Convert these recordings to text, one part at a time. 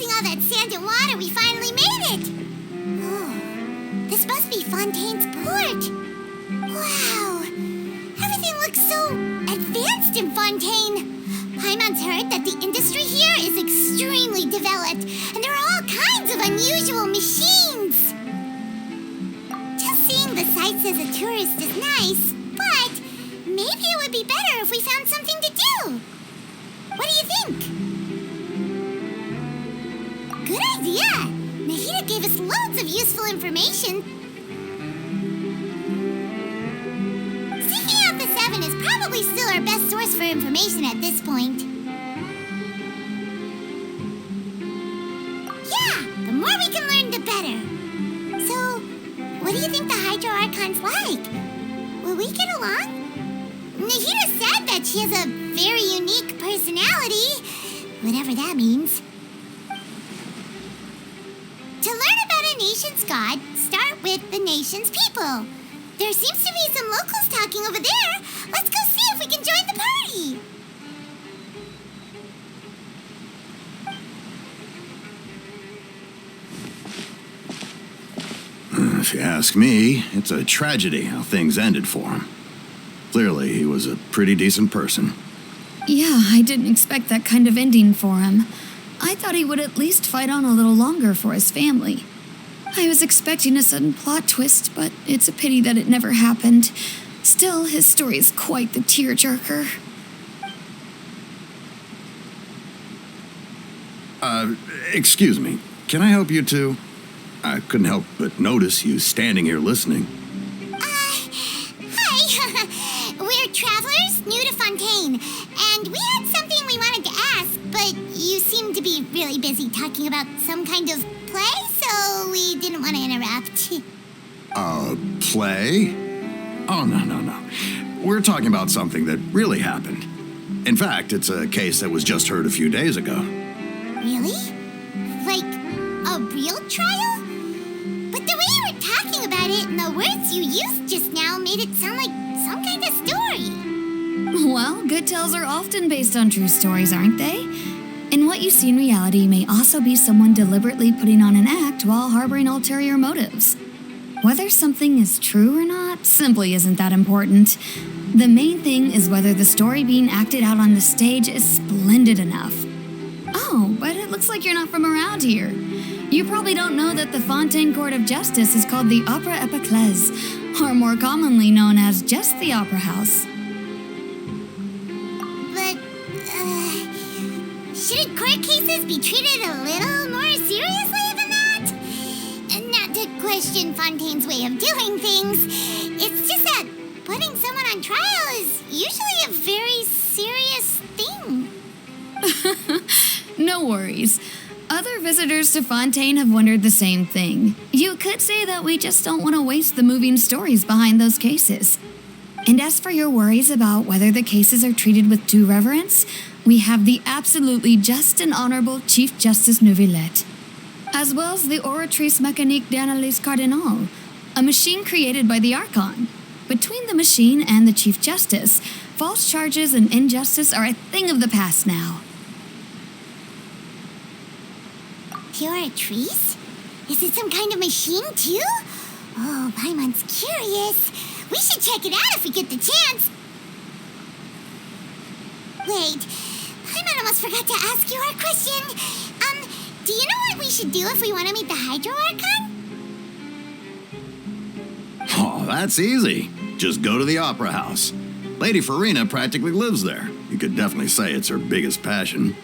melting all that sand and water, we finally made it! Oh, this must be Fontaine's port. Wow, everything looks so advanced in Fontaine. Paimon's heard that the industry here is extremely developed, and there are all kinds of unusual machines. Just seeing the sights as a tourist is nice, but maybe it would be better if we found something to do. What do you think? Good idea! Nahida gave us loads of useful information. Seeking out the Seven is probably still our best source for information at this point. Yeah, the more we can learn, the better. So, what do you think the Hydro Archon's like? Will we get along? Nahida said that she has a very unique personality, whatever that means. To learn about a nation's god, start with the nation's people. There seems to be some locals talking over there. Let's go see if we can join the party. If you ask me, it's a tragedy how things ended for him. Clearly, he was a pretty decent person. Yeah, I didn't expect that kind of ending for him. I thought he would at least fight on a little longer for his family. I was expecting a sudden plot twist, but it's a pity that it never happened. Still, his story is quite the tearjerker. Excuse me. Can I help you two? I couldn't help but notice you standing here listening. Hi. We're travelers new to Fontaine, and we had something we wanted to ask, but you seem to be really busy talking about some kind of play, so we didn't want to interrupt. Play? Oh, no. We're talking about something that really happened. In fact, it's a case that was just heard a few days ago. Really? Like a real trial? But the way you were talking about it and the words you used just now made it sound like some kind of story. Well, good tales are often based on true stories, aren't they? And what you see in reality may also be someone deliberately putting on an act while harboring ulterior motives. Whether something is true or not simply isn't that important. The main thing is whether the story being acted out on the stage is splendid enough. Oh, but it looks like you're not from around here. You probably don't know that the Fontaine Court of Justice is called the Opera Epiclese, or more commonly known as just the Opera House. But, shouldn't court cases be treated a little more seriously than that? And not to question Fontaine's way of doing things, it's just that putting someone on trial is usually a very serious thing. No worries. Other visitors to Fontaine have wondered the same thing. You could say that we just don't want to waste the moving stories behind those cases. And as for your worries about whether the cases are treated with due reverence, we have the absolutely just and honorable Chief Justice Neuvillette, as well as the Oratrice Mécanique d'Analyse Cardinal, a machine created by the Archon. Between the machine and the Chief Justice, false charges and injustice are a thing of the past now. Oratrice? Is it some kind of machine, too? Oh, Paimon's curious. We should check it out if we get the chance. Wait, Paimon almost forgot to ask you our question. Do you know what we should do if we want to meet the Hydro Archon? Oh, that's easy. Just go to the Opera House. Lady Farina practically lives there. You could definitely say it's her biggest passion.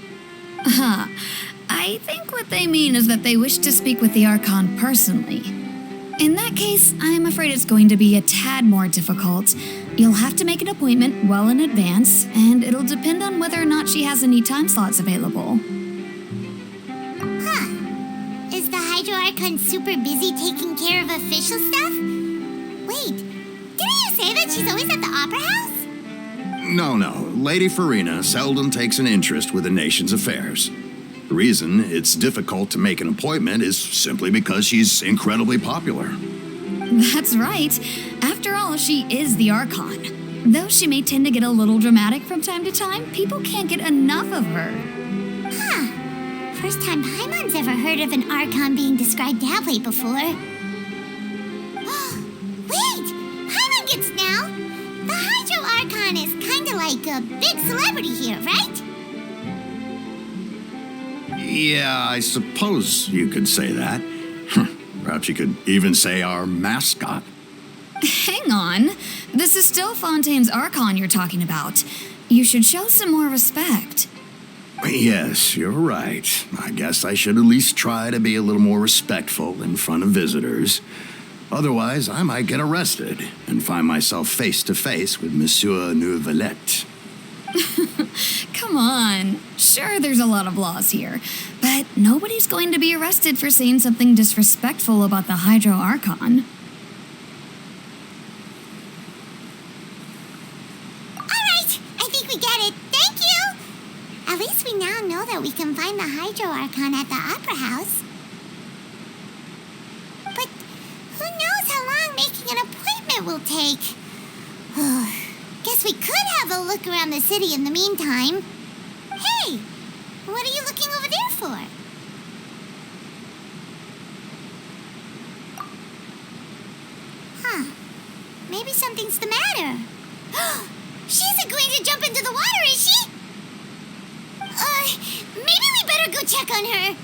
I think what they mean is that they wish to speak with the Archon personally. In that case, I'm afraid it's going to be a tad more difficult. You'll have to make an appointment well in advance, and it'll depend on whether or not she has any time slots available. Huh. Is the Hydro Archon super busy taking care of official stuff? Wait, didn't you say that she's always at the Opera House? No. Lady Farina seldom takes an interest with the nation's affairs. The reason it's difficult to make an appointment is simply because she's incredibly popular. That's right. After all, she is the Archon. Though she may tend to get a little dramatic from time to time, people can't get enough of her. Huh. For first time Paimon's ever heard of an Archon being described that way before. Wait! Paimon gets now! The Hydro Archon is kinda like a big celebrity here, right? Yeah, I suppose you could say that. Perhaps you could even say our mascot. Hang on. This is still Fontaine's Archon you're talking about. You should show some more respect. Yes, you're right. I guess I should at least try to be a little more respectful in front of visitors. Otherwise, I might get arrested and find myself face to face with Monsieur Neuvillette. Come on. Sure, there's a lot of laws here, but nobody's going to be arrested for saying something disrespectful about the Hydro Archon. Alright, I think we get it. Thank you! At least we now know that we can find the Hydro Archon at the Opera House. But who knows how long making an appointment will take? Guess we could have a look around the city in the meantime. Hey! What are you looking over there for? Huh. Maybe something's the matter. She isn't going to jump into the water, is she? Maybe we better go check on her.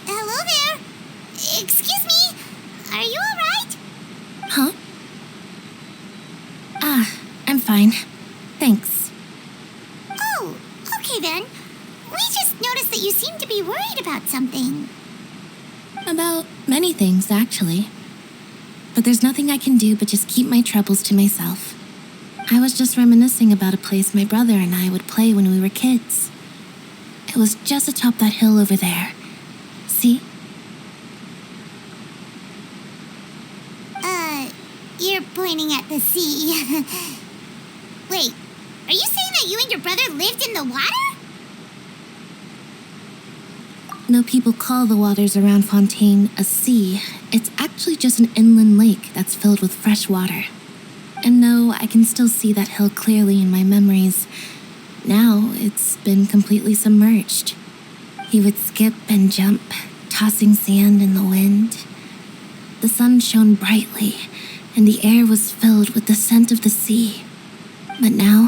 Hello there. Excuse me. Are you all right? Huh? I'm fine. Thanks. Oh, okay then. We just noticed that you seem to be worried about something. About many things, actually. But there's nothing I can do but just keep my troubles to myself. I was just reminiscing about a place my brother and I would play when we were kids. It was just atop that hill over there. See? You're pointing at the sea. Wait, are you saying that you and your brother lived in the water? No, people call the waters around Fontaine a sea. It's actually just an inland lake that's filled with fresh water. And no, I can still see that hill clearly in my memories. Now it's been completely submerged. He would skip and jump, tossing sand in the wind. The sun shone brightly, and the air was filled with the scent of the sea. But now,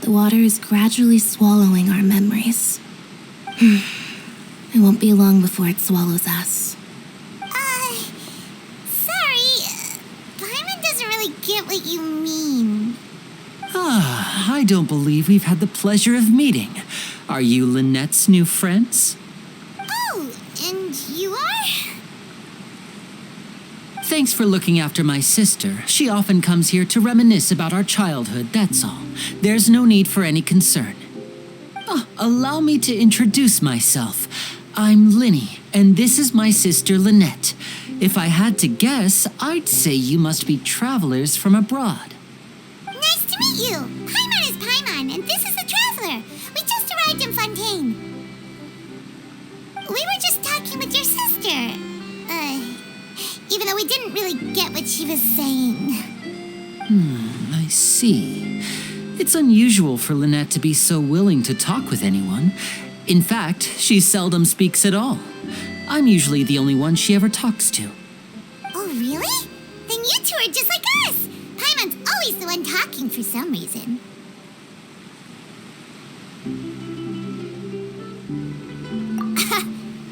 the water is gradually swallowing our memories. It won't be long before it swallows us. Sorry. Paimon doesn't really get what you mean. I don't believe we've had the pleasure of meeting. Are you Lynette's new friends? Oh, and you are? Thanks for looking after my sister. She often comes here to reminisce about our childhood, that's all. There's no need for any concern. Allow me to introduce myself. I'm Linny, and this is my sister Lynette. If I had to guess, I'd say you must be travelers from abroad. Nice to meet you. Paimon is Paimon, and this is the Traveler. We just arrived in Fontaine. We were just talking with your sister. Even though we didn't really get what she was saying. I see. It's unusual for Lynette to be so willing to talk with anyone. In fact, she seldom speaks at all. I'm usually the only one she ever talks to. Oh, really? Then you two are just like us. Paimon's always the one talking for some reason.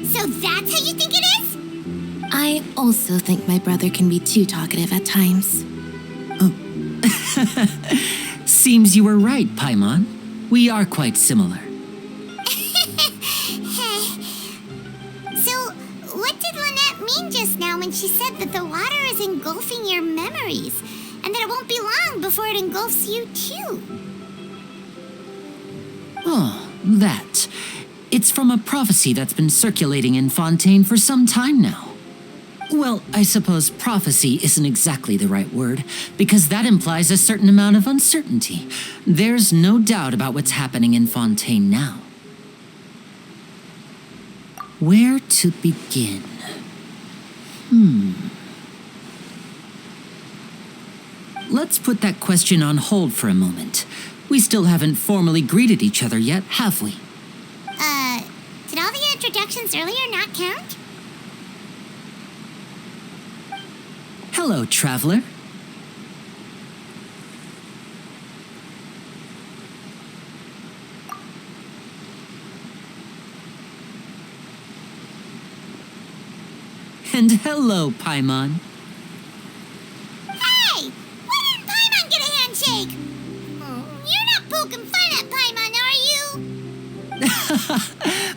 So that's how you think it is? I also think my brother can be too talkative at times. Seems you were right, Paimon. We are quite similar. So, what did Lynette mean just now when she said that the water is engulfing your memories, and that it won't be long before it engulfs you too? Oh, that. It's from a prophecy that's been circulating in Fontaine for some time now. Well, I suppose prophecy isn't exactly the right word, because that implies a certain amount of uncertainty. There's no doubt about what's happening in Fontaine now. Where to begin? Let's put that question on hold for a moment. We still haven't formally greeted each other yet, have we? Did all the introductions earlier not count? Hello, traveler. And hello, Paimon. Hey! Why didn't Paimon get a handshake? You're not poking fun at Paimon, are you?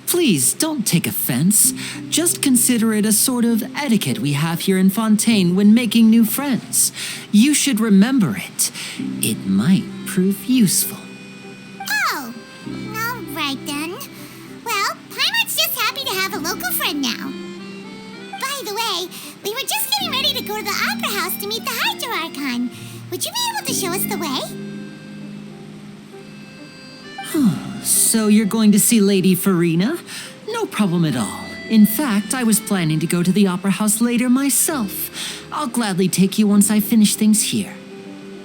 Please, don't take offense. Just consider it a sort of etiquette we have here in Fontaine when making new friends. You should remember it. It might prove useful. Oh, all right then. Well, Paimon's just happy to have a local friend now. By the way, we were just getting ready to go to the Opera House to meet the Hydro Archon. Would you be able to show us the way? So you're going to see Lady Farina? No problem at all. In fact, I was planning to go to the Opera House later myself. I'll gladly take you once I finish things here.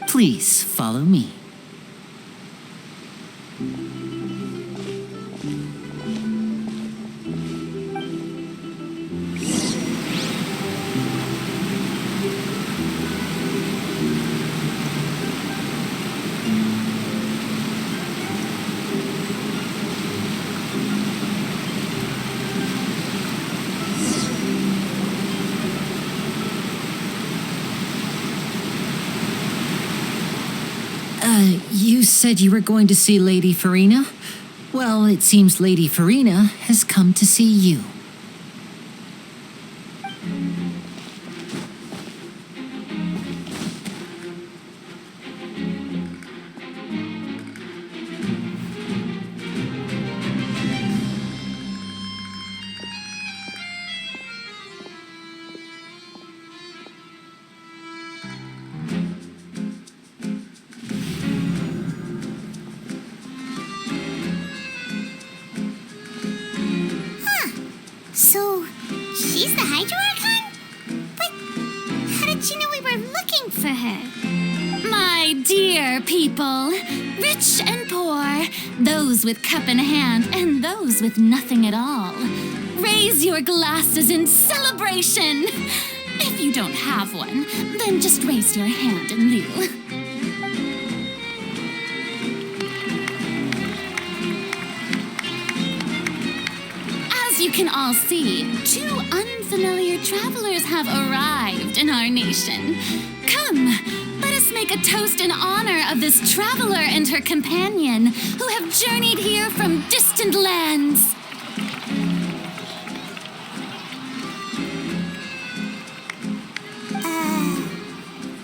Please follow me. You said you were going to see Lady Farina? Well, it seems Lady Farina has come to see you. So, she's the Hydro Archon? But how did she know we were looking for her? My dear people, rich and poor, those with cup in hand and those with nothing at all, raise your glasses in celebration. If you don't have one, then just raise your hand in lieu. As you can all see, two unfamiliar travelers have arrived in our nation. Come, let us make a toast in honor of this traveler and her companion who have journeyed here from distant lands.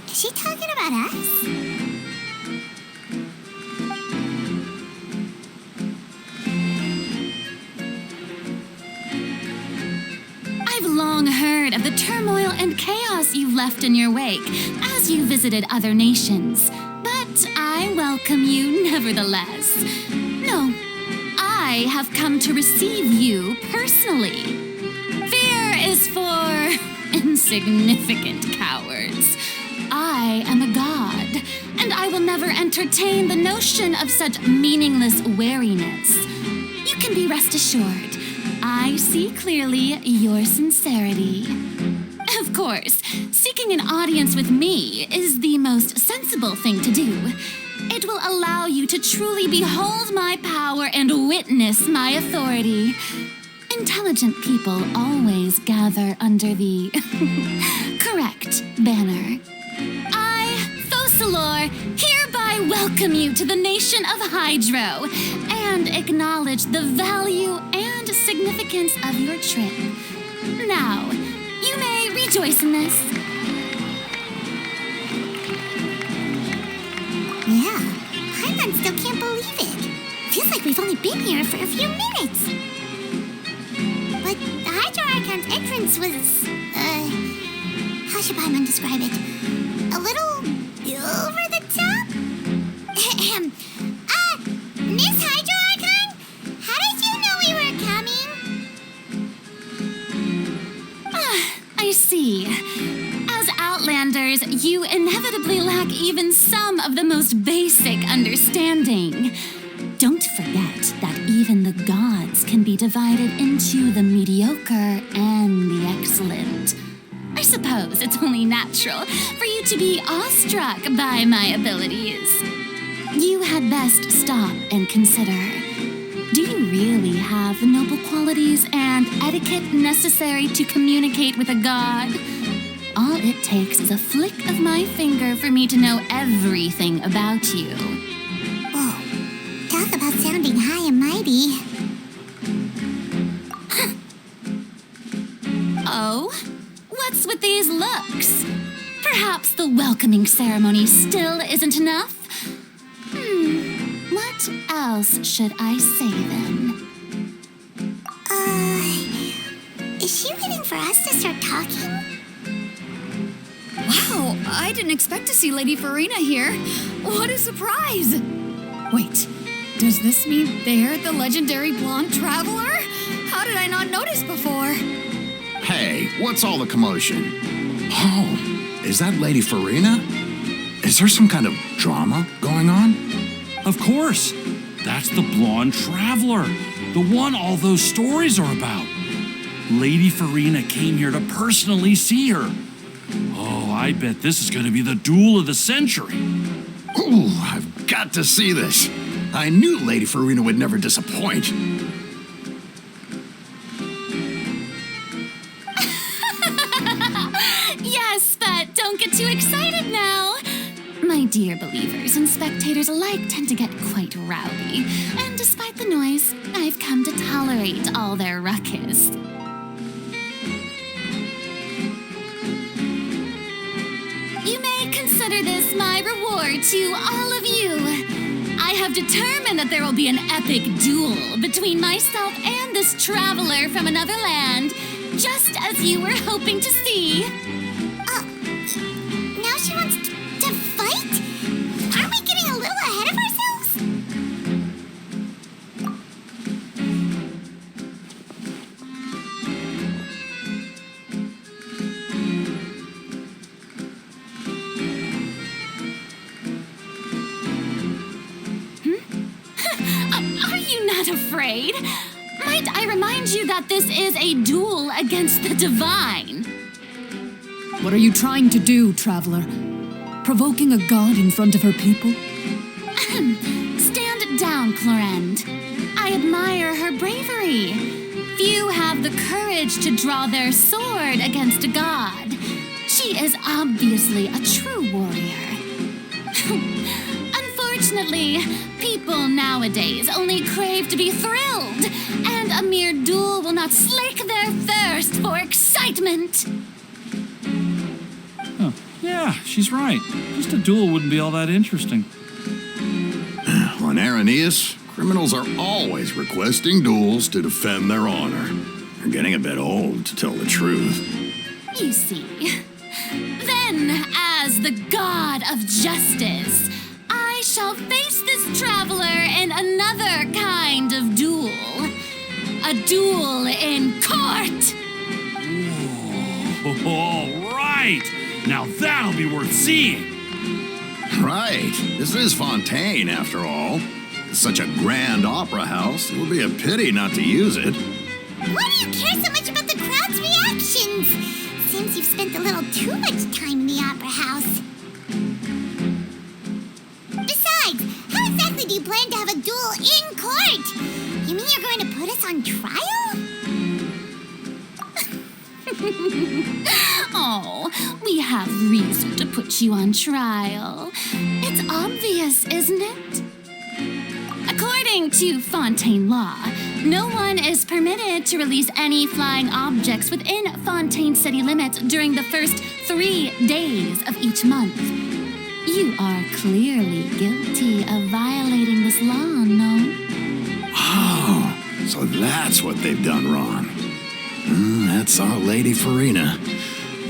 Is she talking about us? I've long heard of the turmoil and chaos you've left in your wake as you visited other nations, but I welcome you nevertheless. No, I have come to receive you personally. Fear is for insignificant cowards. I am a god, and I will never entertain the notion of such meaningless wariness. You can be rest assured, I see clearly your sincerity. Of course, seeking an audience with me is the most sensible thing to do. It will allow you to truly behold my power and witness my authority. Intelligent people always gather under the correct banner. I, Focalor, hereby welcome you to the nation of Hydro and acknowledge the value and significance of your trip. Now, you may rejoice in this. Yeah, Paimon still can't believe it. Feels like we've only been here for a few minutes. But the Hydro Archon's entrance was, should Paimon describe it? A little over the top? Miss Hydro Archon? How did you know we were coming? I see. As Outlanders, you inevitably lack even some of the most basic understanding. Don't forget that even the gods can be divided into the mediocre and the excellent. I suppose it's only natural for you to be awestruck by my abilities. You had best stop and consider. Do you really have the noble qualities and etiquette necessary to communicate with a god? All it takes is a flick of my finger for me to know everything about you. Whoa. Talk about sounding high and mighty. Oh? What's with these looks? Perhaps the welcoming ceremony still isn't enough? What else should I say then? Is she waiting for us to start talking? Wow, I didn't expect to see Lady Farina here. What a surprise! Wait, does this mean they're the legendary blonde traveler? How did I not notice before? Hey, what's all the commotion? Oh, is that Lady Farina? Is there some kind of drama going on? Of course. That's the blonde traveler, the one all those stories are about. Lady Farina came here to personally see her. Oh, I bet this is going to be the duel of the century. Ooh, I've got to see this. I knew Lady Farina would never disappoint. Yes, but don't get too excited now. My dear believers and spectators alike tend to get quite rowdy, and despite the noise, I've come to tolerate all their ruckus. You may consider this my reward to all of you. I have determined that there will be an epic duel between myself and this traveler from another land, just as you were hoping to see. Now she wants to fight? Aren't we getting a little ahead of ourselves? Are you not afraid? Might I remind you that this is a duel against the divine? What are you trying to do, traveler? Provoking a god in front of her people? Stand down, Clorend. I admire her bravery. Few have the courage to draw their sword against a god. She is obviously a true warrior. Unfortunately, people nowadays only crave to be thrilled, and a mere duel will not slake their thirst for excitement. Yeah, she's right. Just a duel wouldn't be all that interesting. On Araneus, criminals are always requesting duels to defend their honor. They're getting a bit old, to tell the truth. You see. Then, as the god of justice, I shall face this traveler in another kind of duel. A duel in court! Oh, all right. Now that'll be worth seeing. Right. This is Fontaine, after all. It's such a grand opera house, it would be a pity not to use it. Why do you care so much about the crowd's reactions? Seems you've spent a little too much time in the opera house. Besides, how exactly do you plan to have a duel in court? You mean you're going to put us on trial? Oh, we have reason to put you on trial. It's obvious, isn't it? According to Fontaine law, no one is permitted to release any flying objects within Fontaine city limits during the first 3 days of each month. You are clearly guilty of violating this law, no? Oh, so that's what they've done wrong. That's our Lady Farina.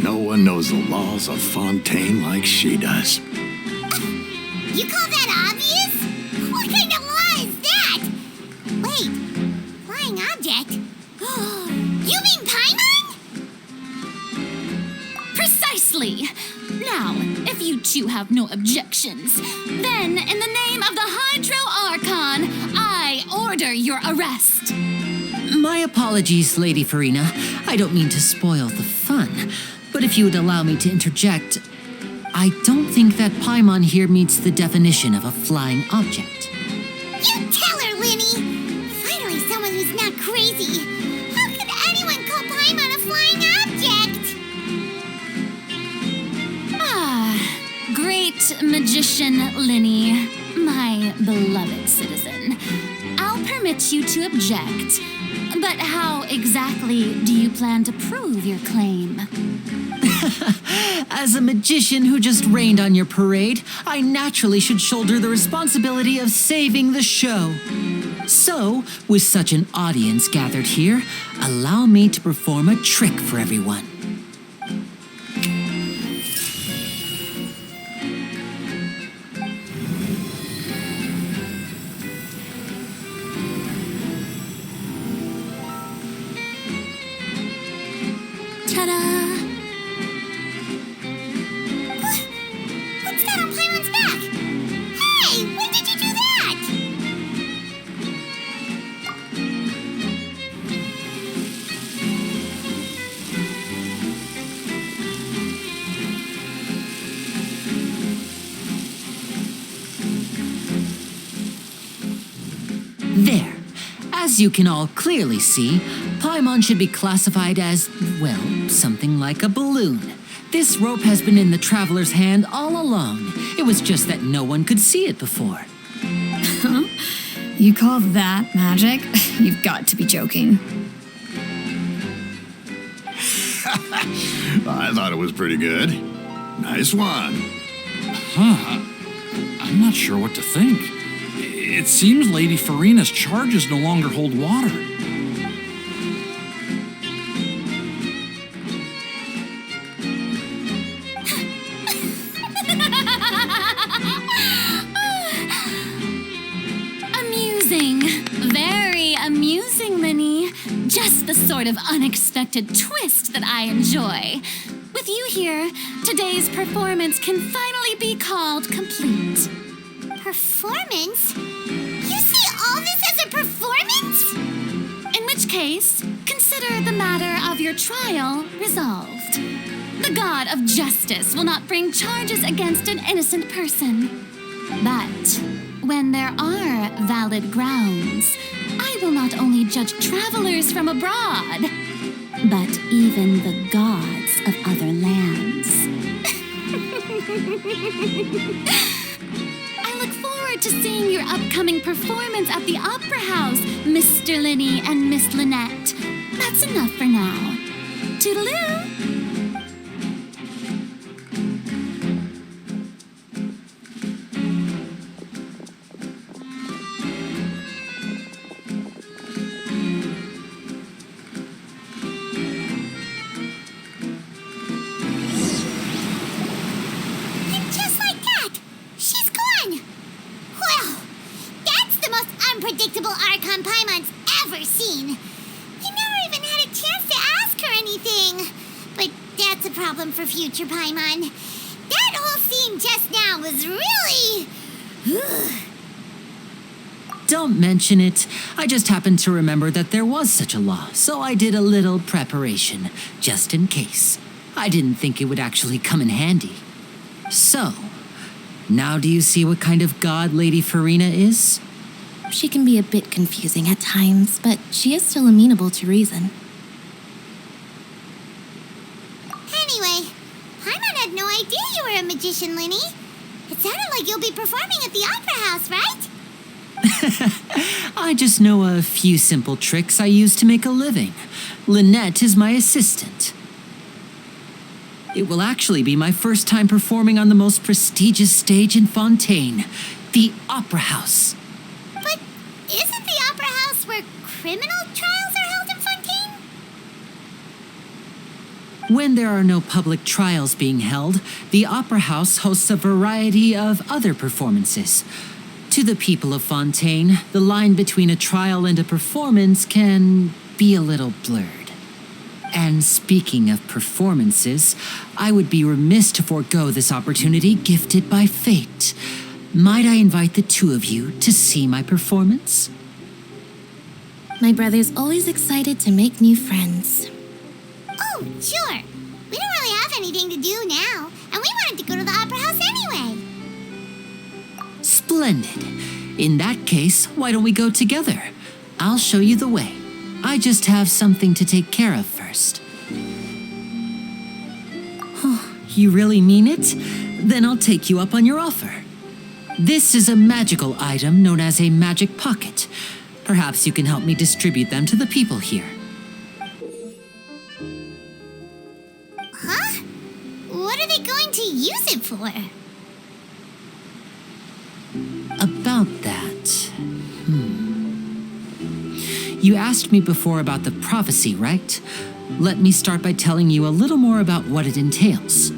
No one knows the laws of Fontaine like she does. You call that obvious? What kind of law is that? Wait, flying object? You mean Paimon? Precisely. Now, if you two have no objections, then in the name of the Hydro Archon, I order your arrest. My apologies, Lady Farina. I don't mean to spoil the fun, but if you would allow me to interject, I don't think that Paimon here meets the definition of a flying object. You tell her, Linny! Finally someone who's not crazy. How could anyone call Paimon a flying object? Great magician Linny, my beloved citizen. I'll permit you to object, but how exactly do you plan to prove your claim? As a magician who just rained on your parade, I naturally should shoulder the responsibility of saving the show. So, with such an audience gathered here, allow me to perform a trick for everyone. Ta-da! What's that on Paimon's back? Hey, when did you do that? There. As you can all clearly see, Paimon should be classified as, well, something like a balloon. This rope has been in the traveler's hand all along. It was just that no one could see it before. You call that magic? You've got to be joking. I thought it was pretty good. Nice one. I'm not sure what to think. It seems Lady Farina's charges no longer hold water. Amusing. Very amusing, Linny. Just the sort of unexpected twist that I enjoy. With you here, today's performance can finally be called complete. Performance? You see all this as a performance? In which case, consider the matter of your trial resolved. The god of justice will not bring charges against an innocent person. But when there are valid grounds, I will not only judge travelers from abroad, but even the gods of other lands. I look forward to seeing your upcoming performance at the Opera House, Mr. Linny and Miss Lynette. That's enough for now. Toodaloo! And just like that, she's gone. Well, that's the most unpredictable Archon Paimon's ever seen. You never even had a chance to ask her anything. But that's a problem for future Paimon. That whole scene just now was really... Don't mention it. I just happened to remember that there was such a law, so I did a little preparation, just in case. I didn't think it would actually come in handy. So, now do you see what kind of god Lady Farina is? She can be a bit confusing at times, but she is still amenable to reason. Anyway, Paimon had no idea you were a magician, Linny. It sounded like you'll be performing at the Opera House, right? I just know a few simple tricks I use to make a living. Lynette is my assistant. It will actually be my first time performing on the most prestigious stage in Fontaine, the Opera House. But isn't the Opera House where criminal trials are held in Fontaine? When there are no public trials being held, the Opera House hosts a variety of other performances. To the people of Fontaine, the line between a trial and a performance can be a little blurred. And speaking of performances, I would be remiss to forego this opportunity gifted by fate. Might I invite the two of you to see my performance? My brother's always excited to make new friends. Oh, sure. We don't really have anything to do now, and we wanted to go to the Opera House anyway. Splendid. In that case, why don't we go together? I'll show you the way. I just have something to take care of first. You really mean it? Then I'll take you up on your offer. This is a magical item known as a magic pocket. Perhaps you can help me distribute them to the people here. Huh? What are they going to use it for? About that. You asked me before about the prophecy, right? Let me start by telling you a little more about what it entails.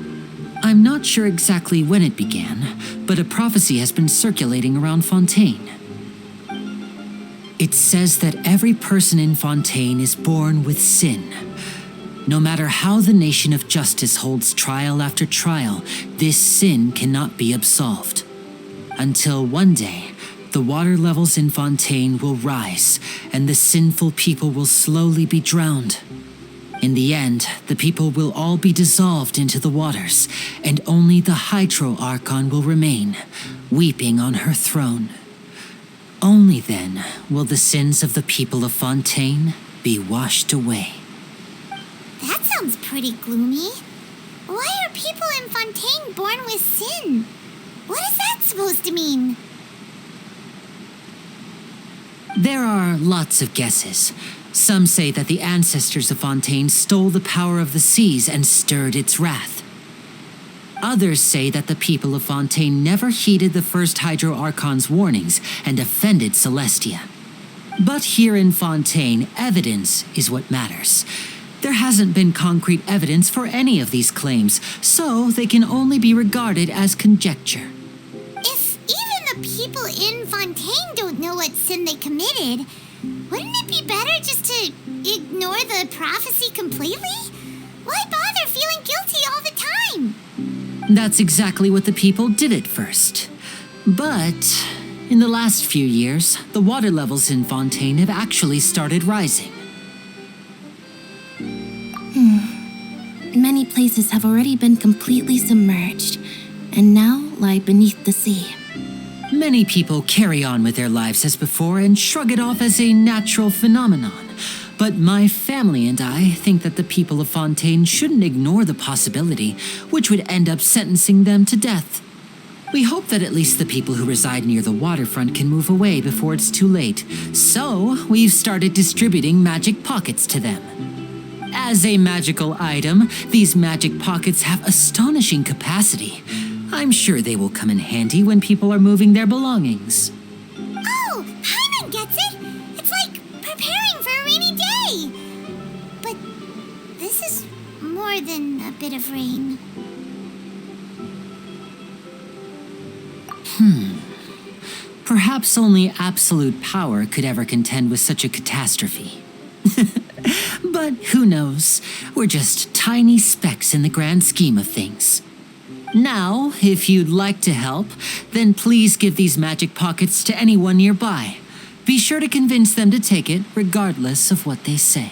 I'm not sure exactly when it began, but a prophecy has been circulating around Fontaine. It says that every person in Fontaine is born with sin. No matter how the nation of justice holds trial after trial, this sin cannot be absolved. Until one day, the water levels in Fontaine will rise, and the sinful people will slowly be drowned. In the end, the people will all be dissolved into the waters, and only the Hydro Archon will remain, weeping on her throne. Only then will the sins of the people of Fontaine be washed away. That sounds pretty gloomy. Why are people in Fontaine born with sin? What is that supposed to mean? There are lots of guesses. Some say that the ancestors of Fontaine stole the power of the seas and stirred its wrath. Others say that the people of Fontaine never heeded the first Hydro Archon's warnings and offended Celestia. But here in Fontaine, evidence is what matters. There hasn't been concrete evidence for any of these claims, so they can only be regarded as conjecture. If even the people in Fontaine don't know what sin they committed, wouldn't it be better just to ignore the prophecy completely? Why bother feeling guilty all the time? That's exactly what the people did at first. But in the last few years, the water levels in Fontaine have actually started rising. Many places have already been completely submerged, and now lie beneath the sea. Many people carry on with their lives as before and shrug it off as a natural phenomenon. But my family and I think that the people of Fontaine shouldn't ignore the possibility, which would end up sentencing them to death. We hope that at least the people who reside near the waterfront can move away before it's too late. So we've started distributing magic pockets to them. As a magical item, these magic pockets have astonishing capacity. I'm sure they will come in handy when people are moving their belongings. Oh, Hyman gets it! It's like preparing for a rainy day! But this is more than a bit of rain. Perhaps only absolute power could ever contend with such a catastrophe. But who knows? We're just tiny specks in the grand scheme of things. Now, if you'd like to help, then please give these magic pockets to anyone nearby. Be sure to convince them to take it, regardless of what they say.